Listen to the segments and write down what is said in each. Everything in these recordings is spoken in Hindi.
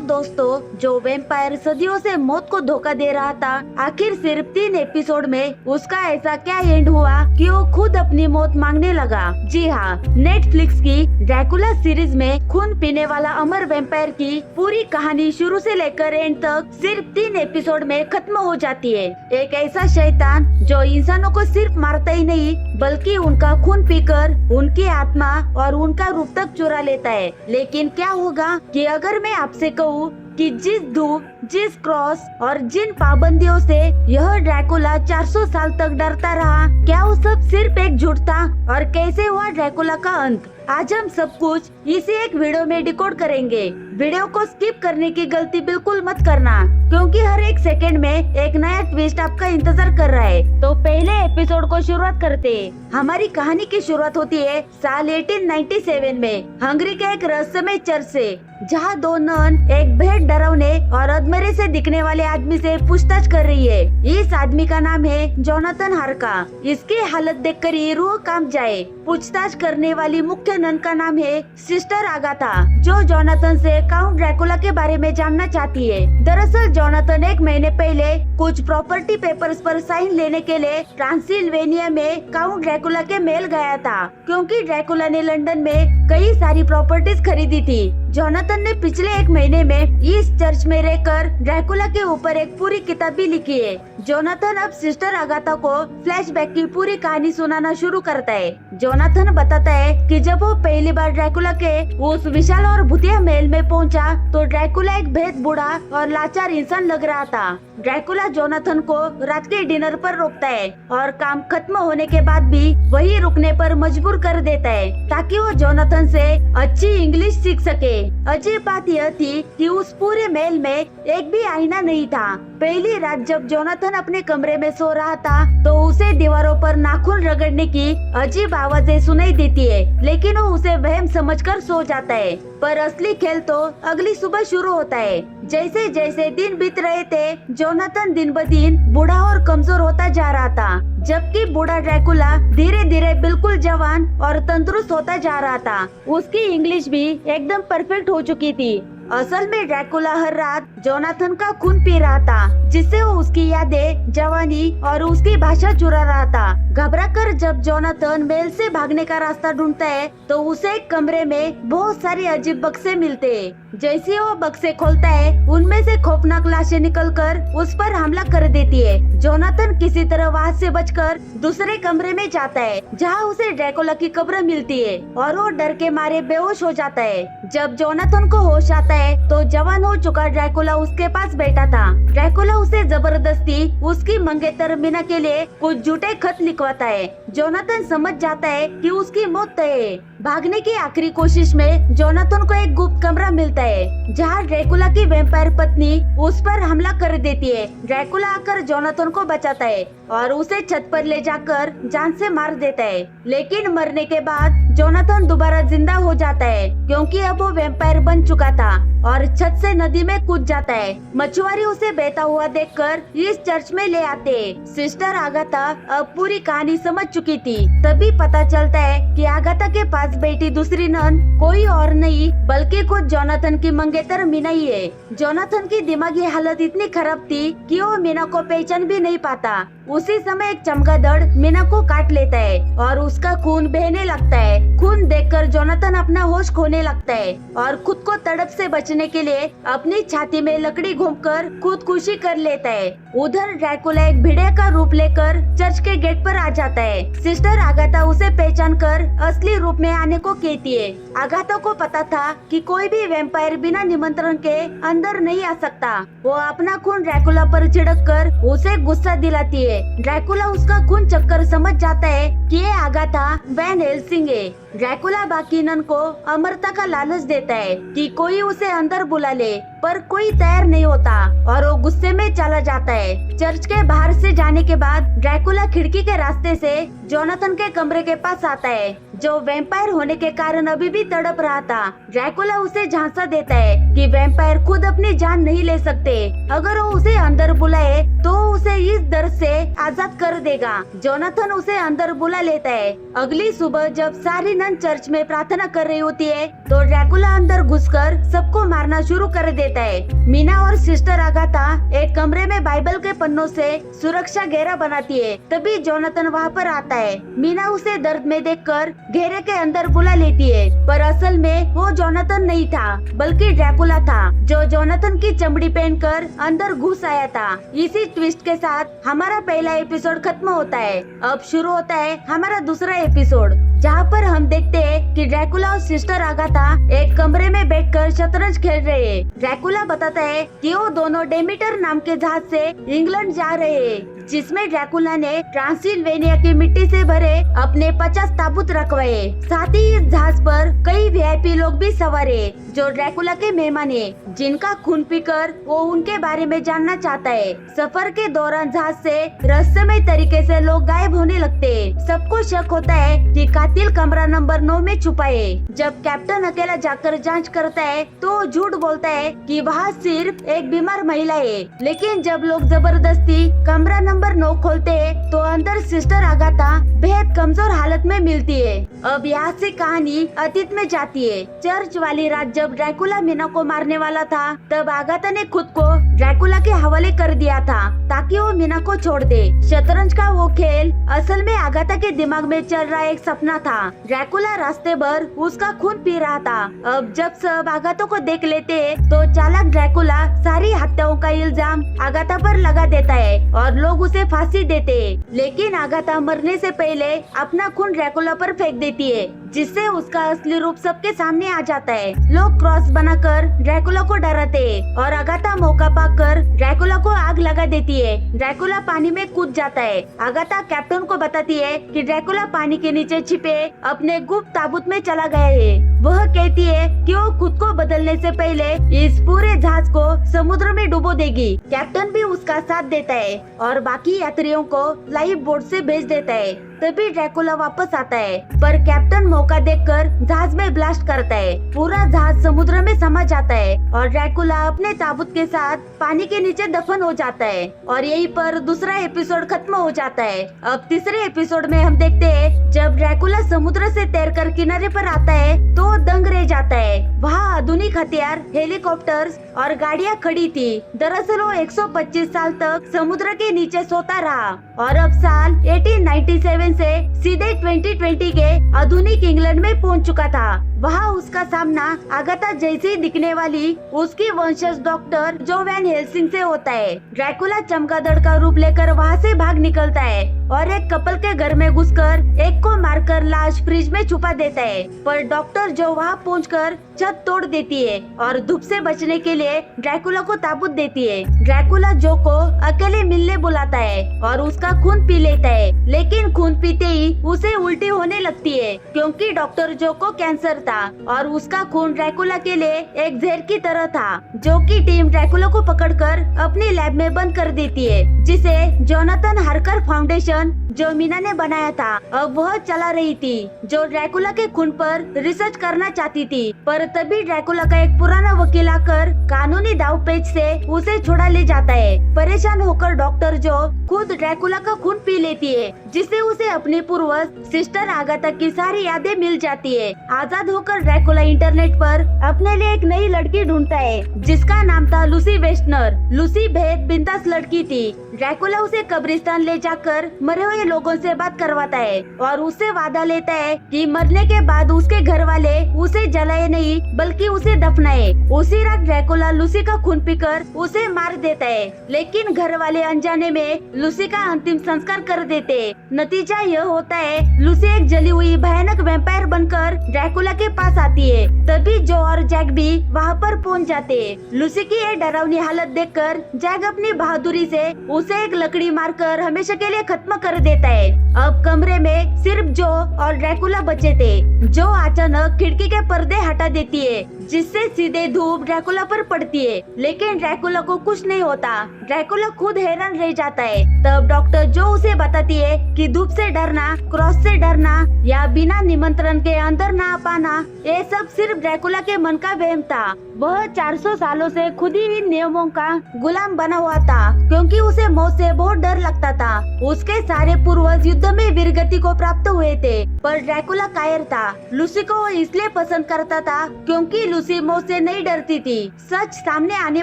दोस्तों, जो वैम्पायर सदियों से मौत को धोखा दे रहा था, आखिर सिर्फ 3 एपिसोड में उसका ऐसा क्या एंड हुआ कि वो खुद अपनी मौत मांगने लगा। जी हाँ, नेटफ्लिक्स की ड्रैकुला सीरीज में खून पीने वाला अमर वैम्पायर की पूरी कहानी शुरू से लेकर एंड तक सिर्फ 3 एपिसोड में खत्म हो जाती है। एक ऐसा शैतान जो इंसानों को सिर्फ मारता ही नहीं बल्कि उनका खून पीकर उनकी आत्मा और उनका रूप तक चुरा लेता है। लेकिन क्या होगा कि अगर मैं आपसे कहूँ कि जिस धूप, जिस क्रॉस और जिन पाबंदियों से यह ड्रैकुला 400 साल तक डरता रहा, क्या वो सब सिर्फ एक झूठ था? और कैसे हुआ ड्रैकुला का अंत? आज हम सब कुछ इसी एक वीडियो में डिकोड करेंगे। वीडियो को स्किप करने की गलती बिल्कुल मत करना, क्योंकि हर एक सेकंड में एक नया ट्विस्ट आपका इंतजार कर रहा है। तो पहले एपिसोड को शुरुआत करते हैं। हमारी कहानी की शुरुआत होती है साल 1897 में हंगरी के एक रहस्यमय चर्च से, जहाँ 2 नन एक बेहद डरावने और अधमरे से दिखने वाले आदमी से पूछताछ कर रही है। इस आदमी का नाम है जोनाथन हार्का। इसकी हालत देखकर ही रूह कांप जाए। पूछताछ करने वाली मुख्य नन का नाम है सिस्टर आगाथा, जो जोनाथन से काउंट ड्रैकुला के बारे में जानना चाहती है। दरअसल जोनाथन 1 महीने पहले कुछ प्रॉपर्टी पेपर्स पर साइन लेने के लिए ट्रांसिल्वेनिया में काउंट ड्रैकुला के महल गया था, क्योंकि ड्रैकुला ने लंदन में कई सारी प्रॉपर्टीज खरीदी थी। जोनाथन ने पिछले 1 महीने में इस चर्च में रहकर ड्रैकुला के ऊपर एक पूरी किताब भी लिखी है। जोनाथन अब सिस्टर आगाथा को फ्लैशबैक की पूरी कहानी सुनाना शुरू करता है। जोनाथन बताता है कि जब वो पहली बार ड्रैकुला के उस विशाल और भूतिया महल में पहुंचा, तो ड्रैकुला एक बेहद बूढ़ा और लाचार इंसान लग रहा था। ड्रैकुला जोनाथन को रात के डिनर पर रोकता है और काम खत्म होने के बाद भी वही रुकने पर मजबूर कर देता है, ताकि वो जोनाथन से अच्छी इंग्लिश सीख सके। अजीब बात यह थी कि उस पूरे महल में एक भी आईना नहीं था। पहली रात जब जोनाथन अपने कमरे में सो रहा था, तो उसे दीवारों पर नाखून रगड़ने की अजीब आवाजें सुनाई देती है, लेकिन वो उसे वहम समझकर सो जाता है। पर असली खेल तो अगली सुबह शुरू होता है। जैसे जैसे दिन बीत रहे थे, जोनाथन दिन ब दिन बूढ़ा और कमजोर होता जा रहा था, जबकि बूढ़ा ड्रैकुला धीरे धीरे बिल्कुल जवान और तंदुरुस्त होता जा रहा था। उसकी इंग्लिश भी एकदम परफेक्ट हो चुकी थी। असल में ड्रैकुला हर रात जोनाथन का खून पी रहा था, जिससे वो उसकी यादें, जवानी और उसकी भाषा चुरा रहा था। घबराकर जब जोनाथन महल से भागने का रास्ता ढूंढता है, तो उसे एक कमरे में बहुत सारे अजीब बक्से मिलते हैं। जैसे वो बक्से खोलता है, उनमें से खौफनाक लाशें निकलकर उस पर हमला कर देती है। जोनाथन किसी तरह वहाँ से बचकर दूसरे कमरे में जाता है, जहाँ उसे ड्रैकुला की कब्र मिलती है, और वो डर के मारे बेहोश हो जाता है। जब जोनाथन को होश आता है, तो जवान हो चुका ड्रैकुला उसके पास बैठा था। ड्रैकुला उसे जबरदस्ती उसकी मंगेतर मीना के लिए कुछ झूठे खत लिखवाता है। जोनाथन समझ जाता है कि उसकी मौत तय है। भागने की आखिरी कोशिश में जोनाथन को एक गुप्त कमरा मिलता है, जहाँ ड्रैकुला की वैम्पायर पत्नी उस पर हमला कर देती है। ड्रैकुला आकर जोनाथन को बचाता है और उसे छत पर ले जाकर जान से मार देता है। लेकिन मरने के बाद जोनाथन दोबारा जिंदा हो जाता है, क्योंकि अब वो वैम्पायर बन चुका था, और छत से नदी में कूद जाता है। मछुआरे उसे बहता हुआ देखकर इस चर्च में ले आते हैं। सिस्टर आगाथा अब पूरी कहानी समझ चुकी थी। तभी पता चलता है कि आगाथा के पास बैठी दूसरी नन कोई और नहीं बल्कि खुद जोनाथन की मंगेतर मीना ही है। जोनाथन की दिमागी हालत इतनी खराब थी कि वो मीना को पहचान भी नहीं पाता। उसी समय एक चमगादड़ मीना को काट लेता है और उसका खून बहने लगता है। खून देखकर जोनाथन अपना होश खोने लगता है और खुद को तड़प से बचने के लिए अपनी छाती में लकड़ी घोंपकर खुदकुशी कर लेता है। उधर ड्रैकुला एक भेड़िया का रूप लेकर चर्च के गेट पर आ जाता है। सिस्टर आगाथा उसे पहचान कर असली रूप में आने को कहती है। आगाथा को पता था कि कोई भी वैम्पायर बिना निमंत्रण के अंदर नहीं आ सकता। वो अपना खून ड्रैकुला पर छिड़क कर उसे गुस्सा दिलाती है। ड्रैकुला उसका खून चक्कर समझ जाता है कि ये आगाथा वैन हेल्सिंग है। ड्रैकुला बाकी नन को अमरता का लालच देता है कि कोई उसे अंदर बुला ले, पर कोई तैयार नहीं होता और वो गुस्से में चला जाता है। चर्च के बाहर से जाने के बाद ड्रैकुला खिड़की के रास्ते से जोनाथन के कमरे के पास आता है, जो वैम्पायर होने के कारण अभी भी तड़प रहा था। ड्रैकुला उसे झांसा देता है कि वैम्पायर खुद अपनी जान नहीं ले सकते। अगर वो उसे अंदर बुलाए तो उसे इस दर्द से आजाद कर देगा। जोनाथन उसे अंदर बुला लेता है। अगली सुबह जब सारी नन चर्च में प्रार्थना कर रही होती है तो ड्रैकुला अंदर घुसकर सबको मारना शुरू कर देता है। मीना और सिस्टर आगाथा एक कमरे में बाइबल के पन्नों से सुरक्षा घेरा बनाती है। तभी जोनाथन वहाँ पर आता है। मीना उसे दर्द में देखकर घेरे के अंदर बुला लेती है, पर असल में वो जोनाथन नहीं था बल्कि ड्रैकुला था, जो जोनाथन की चमड़ी पहनकर अंदर घुस आया था। इसी ट्विस्ट के साथ हमारा पहला एपिसोड खत्म होता है। अब शुरू होता है हमारा दूसरा एपिसोड, जहाँ पर हम देखते हैं कि ड्रैकुला और सिस्टर आगाथा एक कमरे में बैठकर शतरंज खेल रहे हैं। ड्रैकुला बताता है कि वो दोनों डेमीटर नाम के जहाज से इंग्लैंड जा रहे हैं, जिसमें ड्रैकुला ने ट्रांसिल्वेनिया की मिट्टी से भरे अपने 50 ताबूत रखवाए। साथ ही इस जहाज पर कई वीआईपी लोग भी सवार है, जो ड्रैकुला के मेहमान है, जिनका खून पीकर वो उनके बारे में जानना चाहता है। सफर के दौरान जहाज से रहस्यमय तरीके से लोग गायब होने लगते हैं। सबको शक होता है कि कातिल कमरा नंबर 9 में छुपा है। जब कैप्टन अकेला जाकर जांच करता है तो वो झूठ बोलता है कि वहाँ सिर्फ एक बीमार महिला है, लेकिन जब लोग जबरदस्ती कमरा नंबर 9 खोलते हैं तो अंदर सिस्टर आगाथा बेहद कमजोर हालत में मिलती है। अब यहाँ से कहानी अतीत में जाती है। चर्च वाली रात जब ड्रैकुला मीना को मारने वाला था, तब आगाथा ने खुद को ड्रैकुला के हवाले कर दिया था ताकि वो मीना को छोड़ दे। शतरंज का वो खेल असल में आगाथा के दिमाग में चल रहा एक सपना था। ड्रैकुला रास्ते भर उसका खून पी रहा था। अब जब सब आगाथा को देख लेते तो चालाक ड्रैकुला सारी हत्याओं का इल्जाम आगाथा पर लगा देता है और लोग उसे फांसी देते हैं। लेकिन आगाथा मरने से पहले अपना खून ड्रैकुला पर फेंक देती है, जिससे उसका असली रूप सबके सामने आ जाता है। लोग क्रॉस बनाकर ड्रैकुला को डराते हैं और आगाथा मौका पाकर ड्रैकुला को आग लगा देती है। ड्रैकुला पानी में कूद जाता है। आगाथा कैप्टन को बताती है कि ड्रैकुला पानी के नीचे छिपे अपने गुप्त ताबूत में चला गया है। वह कहती है कि वो खुद को बदलने से पहले इस पूरे जहाज को समुद्र में डुबो देगी। कैप्टन भी उसका साथ देता है और बाकी यात्रियों को लाइफ बोट से भेज देता है। तभी ड्रैकुला वापस आता है, पर कैप्टन मौका देखकर जहाज में ब्लास्ट करता है। पूरा जहाज समुद्र में समा जाता है और ड्रैकुला अपने ताबूत के साथ पानी के नीचे दफन हो जाता है। और यहीं पर दूसरा एपिसोड खत्म हो जाता है। अब तीसरे एपिसोड में हम देखते हैं जब ड्रैकुला समुद्र से तैरकर किनारे पर आता है तो दंग रह जाता है। वहाँ आधुनिक हथियार, हेलीकॉप्टर्स और गाड़ियाँ खड़ी थी। दरअसल वो 125 साल तक समुद्र के नीचे सोता रहा और अब साल 1897 से सीधे 2020 के आधुनिक इंग्लैंड में पहुंच चुका था। वहाँ उसका सामना आगाथा जैसी दिखने वाली उसकी वंशज डॉक्टर जो वैन हेल्सिंग से होता है। ड्रैकुला चमगादड़ का रूप लेकर वहाँ से भाग निकलता है और एक कपल के घर में घुसकर एक को मारकर लाश फ्रिज में छुपा देता है। पर डॉक्टर जो वहाँ पहुंचकर छत तोड़ देती है और धूप से बचने के लिए ड्रैकुला को ताबूत देती है। ड्रैकुला जो को अकेले मिलने बुलाता है और उसका खून पी लेता है, लेकिन खून पीते ही उसे उल्टी होने लगती है क्योंकि डॉक्टर जो को कैंसर था और उसका खून ड्रैकुला के लिए एक जहर की तरह था, जो की टीम ड्रैकुला को पकड़कर अपनी लैब में बंद कर देती है, जिसे जोनाथन हार्कर फाउंडेशन जो मीना ने बनाया था अब वह चला रही थी, जो ड्रैकुला के खून पर रिसर्च करना चाहती थी। पर तभी ड्रैकुला का एक पुराना वकील आकर कानूनी दावपेच से उसे छुड़ा ले जाता है। परेशान होकर डॉक्टर जो खुद ड्रैकुला का खून पी लेती है, जिससे उसे अपनी पूर्वज सिस्टर आगाथा की सारी यादें मिल जाती है। आजाद होकर ड्रैकुला इंटरनेट पर अपने लिए एक नई लड़की ढूंढता है, जिसका नाम था लूसी वेस्टनर। लूसी बेहद बिंदास लड़की थी। ड्रैकुला उसे कब्रिस्तान ले जाकर मरे हुए लोगों से बात करवाता है और उससे वादा लेता है कि मरने के बाद उसके घर वाले उसे जलाए नहीं बल्कि उसे दफनाए। उसी रात ड्रैकुला लूसी का खून पीकर उसे मार देता है, लेकिन घर वाले अनजाने में लूसी का अंतिम संस्कार कर देते। नतीजा यह होता है लूसी एक जली हुई भयानक वैम्पायर बनकर ड्रैकुला के पास आती है। तभी जो और जैक भी वहाँ पर पहुँच जाते हैं। लूसी की ये डरावनी हालत देखकर जैक अपनी बहादुरी से उसे एक लकड़ी मारकर हमेशा के लिए खत्म कर देता है। अब कमरे में सिर्फ जो और ड्रैकुला बचे थे। जो अचानक खिड़की के पर्दे हटा देती है, जिससे सीधे धूप ड्रैकुला पर पड़ती है, लेकिन ड्रैकुला को कुछ नहीं होता। ड्रैकुला खुद हैरान रह जाता है। तब डॉक्टर जो उसे बताती है कि धूप से डरना, क्रॉस से डरना या बिना निमंत्रण के अंदर ना पाना, ये सब सिर्फ ड्रैकुला के मन का वहम था। वह 400 सालों से खुद ही इन नियमों का गुलाम बना हुआ था, क्योंकि उसे मौत से बहुत डर लगता था। उसके सारे पूर्वज युद्ध में वीरगति को प्राप्त हुए थे, पर ड्रैकुला कायर था। लूसी को वो इसलिए पसंद करता था क्योंकि लूसी मौत से नहीं डरती थी। सच सामने आने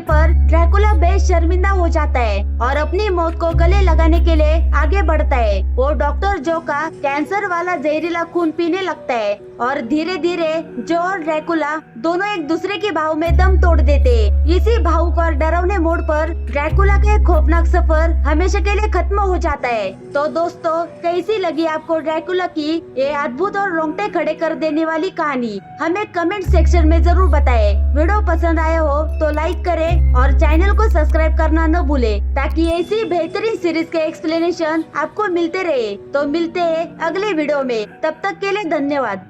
पर ड्रैकुला बेहद शर्मिंदा हो जाता है और अपनी मौत को गले लगाने के लिए आगे बढ़ता है। वो डॉक्टर जो का कैंसर वाला जहरीला खून पीने लगता है और धीरे धीरे जो और ड्रैकुला दोनों एक दूसरे के भाव में दम तोड़ देते। इसी भावुक और डरावने मोड़ पर ड्रैकुला का खौफनाक सफर हमेशा के लिए खत्म हो जाता है। तो दोस्तों, कैसी लगी आपको ड्रैकुला की ये अद्भुत और रोंगटे खड़े कर देने वाली कहानी? हमें कमेंट सेक्शन में जरूर बताएं। वीडियो पसंद आया हो तो लाइक करें और चैनल को सब्सक्राइब करना न भूले, ताकि ऐसी बेहतरीन सीरीज के एक्सप्लेनेशन आपको मिलते रहे। तो मिलते हैं अगले वीडियो में, तब तक के लिए धन्यवाद।